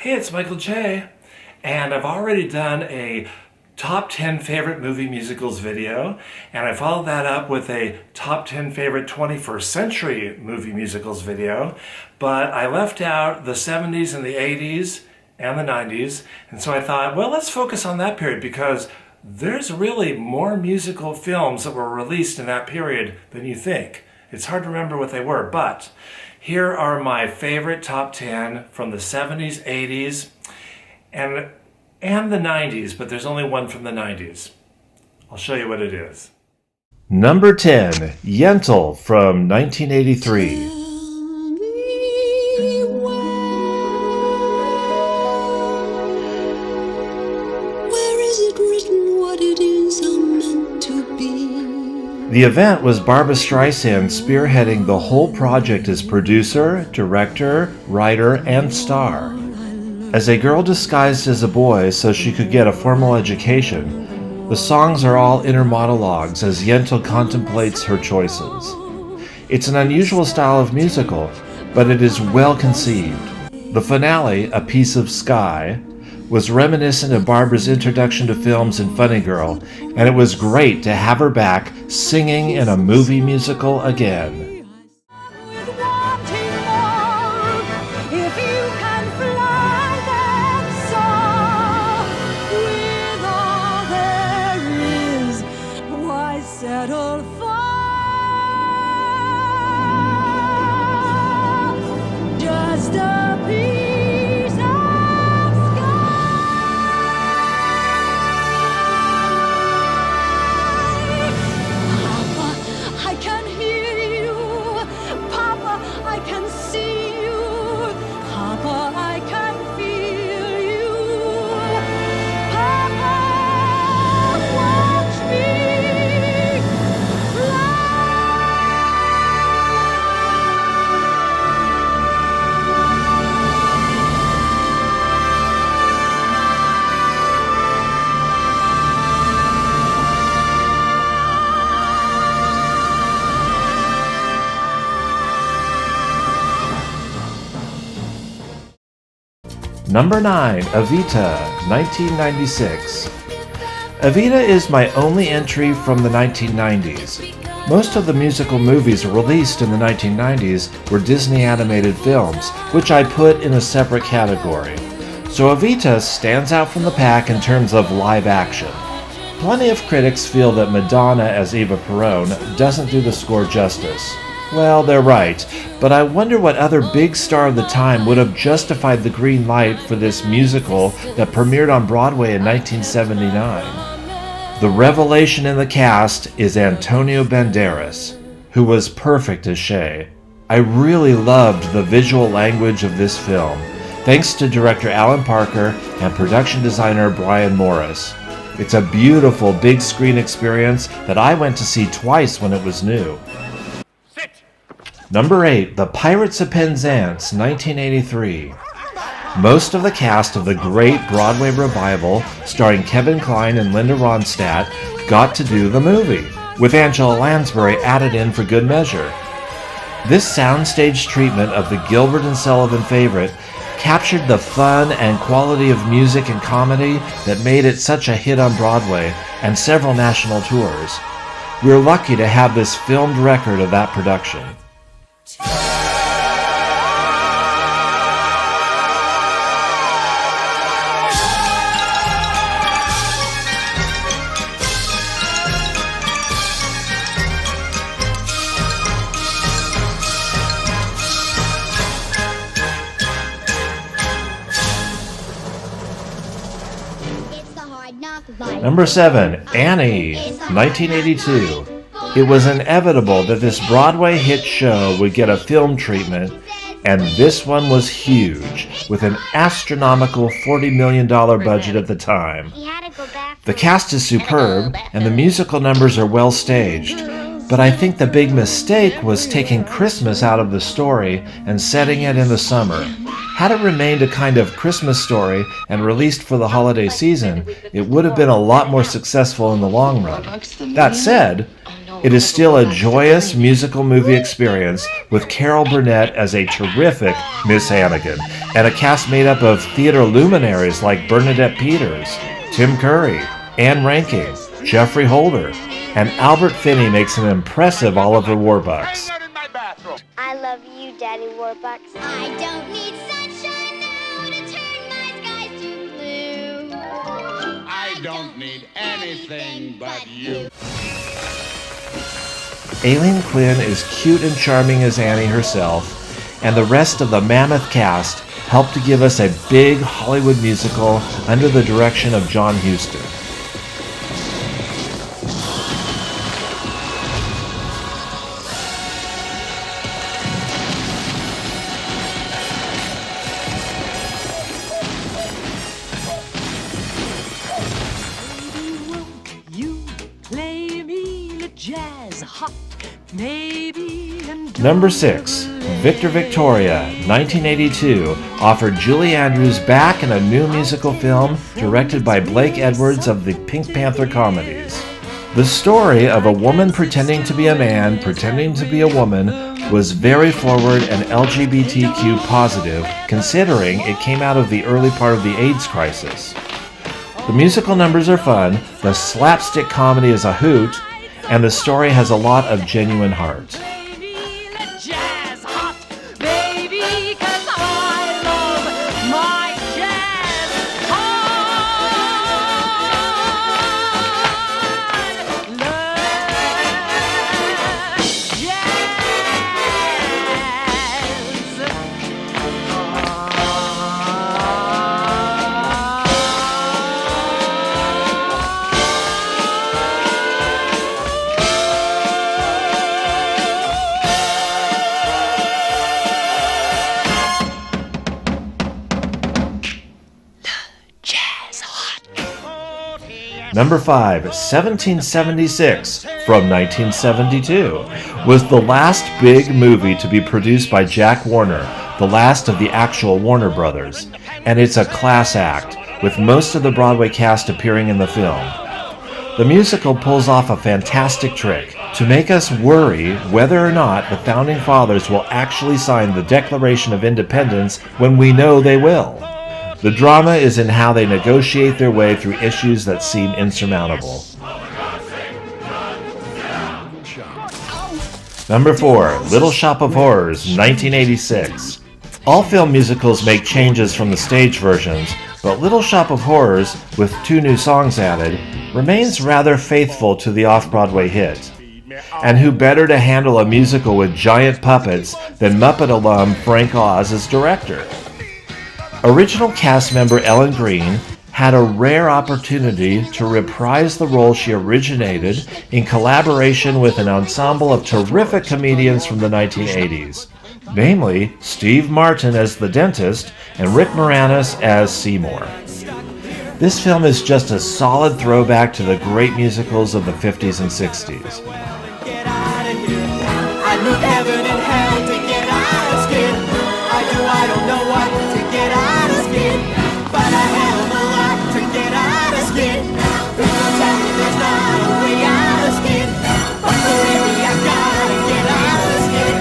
Hey, it's Michael J. And I've already done a top 10 favorite movie musicals video, and I followed that up with a top 10 favorite 21st century movie musicals video, but I left out the 70s and the 80s and the 90s, and so I thought, well, let's focus on that period because there's really more musical films that were released in that period than you think. It's hard to remember what they were, but here are my favorite top 10 from the 70s, 80s, and the 90s, but there's only one from the 90s. I'll show you what it is. Number 10, Yentl from 1983. The event was Barbra Streisand spearheading the whole project as producer, director, writer, and star. As a girl disguised as a boy so she could get a formal education, the songs are all inner monologues as Yentl contemplates her choices. It's an unusual style of musical, but it is well conceived. The finale, A Piece of Sky, was reminiscent of Barbra's introduction to films in Funny Girl, and it was great to have her back singing in a movie musical again. Number 9, Evita, 1996. Evita is my only entry from the 1990s. Most of the musical movies released in the 1990s were Disney animated films, which I put in a separate category. So Evita stands out from the pack in terms of live action. Plenty of critics feel that Madonna as Eva Perón doesn't do the score justice. Well, they're right, but I wonder what other big star of the time would have justified the green light for this musical that premiered on Broadway in 1979. The revelation in the cast is Antonio Banderas, who was perfect as Che. I really loved the visual language of this film, thanks to director Alan Parker and production designer Brian Morris. It's a beautiful big screen experience that I went to see twice when it was new. Number 8, The Pirates of Penzance, 1983. Most of the cast of the great Broadway revival, starring Kevin Kline and Linda Ronstadt, got to do the movie, with Angela Lansbury added in for good measure. This soundstage treatment of the Gilbert and Sullivan favorite captured the fun and quality of music and comedy that made it such a hit on Broadway and several national tours. We're lucky to have this filmed record of that production. Number 7, Annie, 1982. It was inevitable that this Broadway hit show would get a film treatment, and this one was huge, with an astronomical $40 million budget at the time. The cast is superb, and the musical numbers are well staged, but I think the big mistake was taking Christmas out of the story and setting it in the summer. Had it remained a kind of Christmas story and released for the holiday season, it would have been a lot more successful in the long run. That said, It is still a joyous musical movie experience with Carol Burnett as a terrific Miss Hannigan and a cast made up of theater luminaries like Bernadette Peters, Tim Curry, Anne Rankin, Jeffrey Holder, and Albert Finney makes an impressive Oliver Warbucks. I love you, Daddy Warbucks. I don't need sunshine now to turn my skies to blue. I don't need anything but you. Aileen Quinn is cute and charming as Annie herself, and the rest of the mammoth cast helped to give us a big Hollywood musical under the direction of John Huston. Number 6, Victor Victoria, 1982, offered Julie Andrews back in a new musical film directed by Blake Edwards of the Pink Panther comedies. The story of a woman pretending to be a man, pretending to be a woman, was very forward and LGBTQ positive, considering it came out of the early part of the AIDS crisis. The musical numbers are fun, the slapstick comedy is a hoot, and the story has a lot of genuine heart. Number 5, 1776, from 1972, was the last big movie to be produced by Jack Warner, the last of the actual Warner Brothers, and it's a class act, with most of the Broadway cast appearing in the film. The musical pulls off a fantastic trick to make us worry whether or not the Founding Fathers will actually sign the Declaration of Independence when we know they will. The drama is in how they negotiate their way through issues that seem insurmountable. Number 4, Little Shop of Horrors, 1986. All film musicals make changes from the stage versions, but Little Shop of Horrors, with 2 new songs added, remains rather faithful to the off-Broadway hit. And who better to handle a musical with giant puppets than Muppet alum Frank Oz as director? Original cast member Ellen Greene had a rare opportunity to reprise the role she originated in collaboration with an ensemble of terrific comedians from the 1980s, namely Steve Martin as the dentist and Rick Moranis as Seymour. This film is just a solid throwback to the great musicals of the 50s and 60s. I don't know what to get out of skin, but I have a lot to get out of skin. People tell me there's not a way out of skin, but believe me, I gotta get out of skin.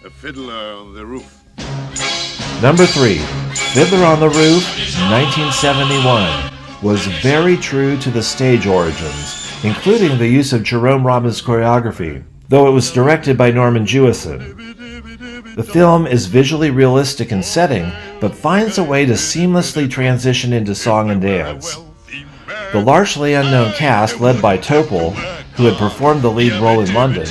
A Fiddler on the Roof. Number 3, Fiddler on the Roof, 1971, was very true to the stage origins, including the use of Jerome Robbins' choreography, though it was directed by Norman Jewison. The film is visually realistic in setting, but finds a way to seamlessly transition into song and dance. The largely unknown cast, led by Topol, who had performed the lead role in London,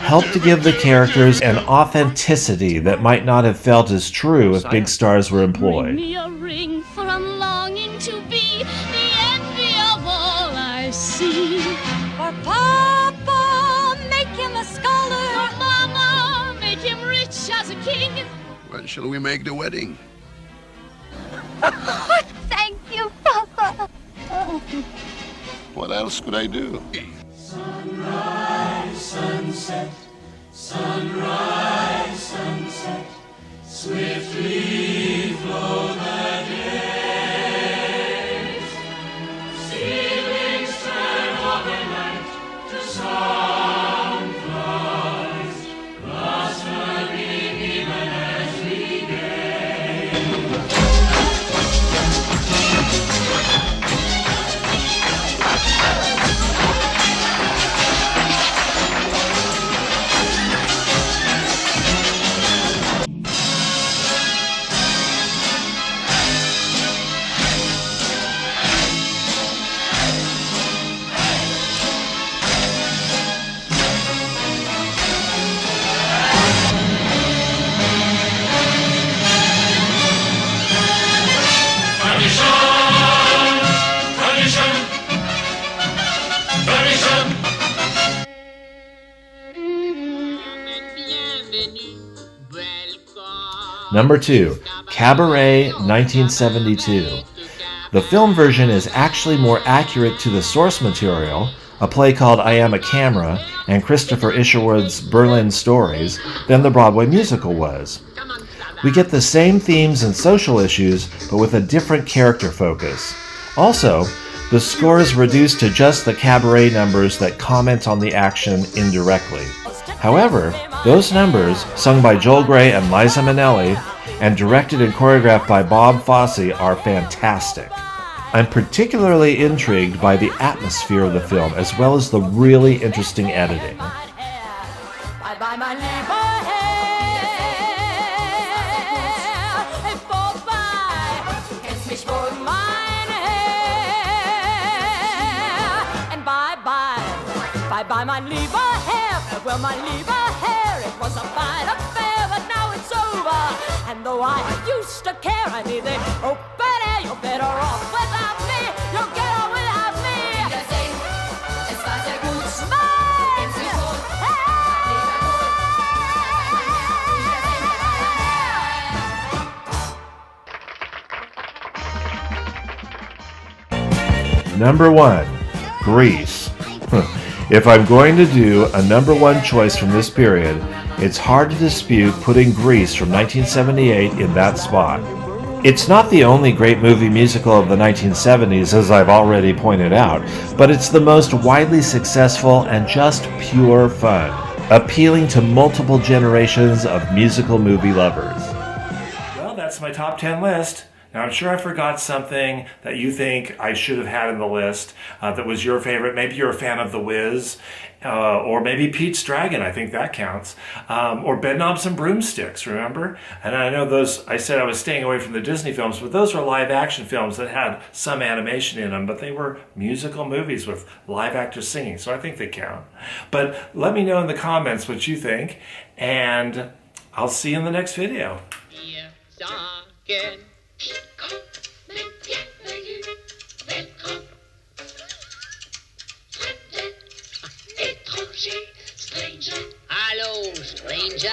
helped to give the characters an authenticity that might not have felt as true if big stars were employed. Bring me a ring, for I'm longing to be the envy of all I see. For Papa, make him a scholar. For Mama, make him rich as a king. When shall we make the wedding? Thank you, Papa. What else could I do? Sunrise, sunset, sunrise, sunset, swiftly flow the days. Ceilings turn overnight to sunflowers, blossoming even as we gaze. Number 2, Cabaret 1972. The film version is actually more accurate to the source material, a play called I Am a Camera and Christopher Isherwood's Berlin Stories, than the Broadway musical was. We get the same themes and social issues, but with a different character focus. Also, the score is reduced to just the cabaret numbers that comment on the action indirectly. However, those numbers, sung by Joel Grey and Liza Minnelli, and directed and choreographed by Bob Fosse, are fantastic. I'm particularly intrigued by the atmosphere of the film, as well as the really interesting editing. Bye, mein lieber Herr, well, mein lieber Herr, it was a fine affair, but now it's over. And though I used to care, I need the open air. You're better off without me. You'll get on without me. Wiedersehen, es war sehr gut. Smile! Geht's dir gut? Number 1, Grease. If I'm going to do a number 1 choice from this period, it's hard to dispute putting Grease from 1978 in that spot. It's not the only great movie musical of the 1970s, as I've already pointed out, but it's the most widely successful and just pure fun, appealing to multiple generations of musical movie lovers. Well, that's my top 10 list. Now, I'm sure I forgot something that you think I should have had in the list that was your favorite. Maybe you're a fan of The Wiz, or maybe Pete's Dragon, I think that counts, or Bedknobs and Broomsticks, remember? And I know those, I said I was staying away from the Disney films, but those were live action films that had some animation in them, but they were musical movies with live actors singing, so I think they count. But let me know in the comments what you think, and I'll see you in the next video. Stranger. Hello, stranger.